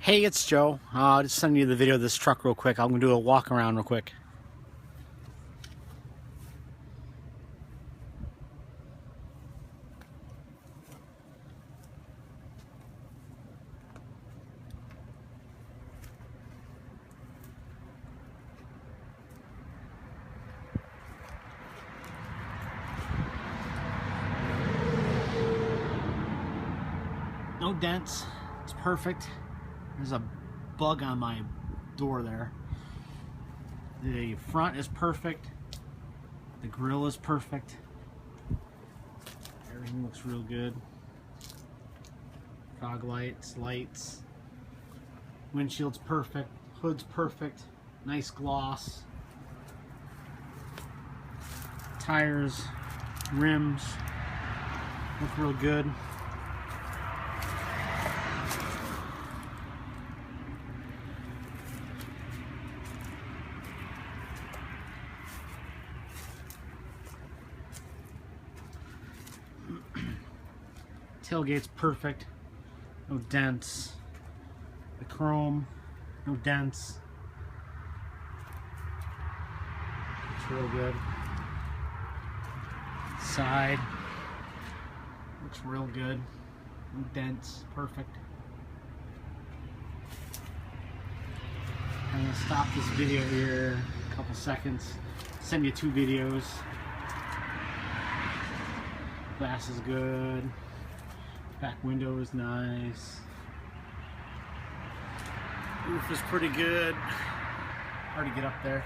Hey, it's Joe. Just sending you the video of this truck real quick. I'm going to do a walk around real quick. No dents. It's perfect. There's a bug on my door there. The front is perfect. The grill is perfect. Everything looks real good. Fog lights, lights. Windshield's perfect. Hood's perfect. Nice gloss. Tires, rims look real good. Tailgate's perfect, no dents. The chrome, no dents. Looks real good. Side, looks real good. No dents, perfect. I'm gonna stop this video here a couple seconds. Send you two videos. Glass is good. Back window is nice. Roof is pretty good. Hard to get up there.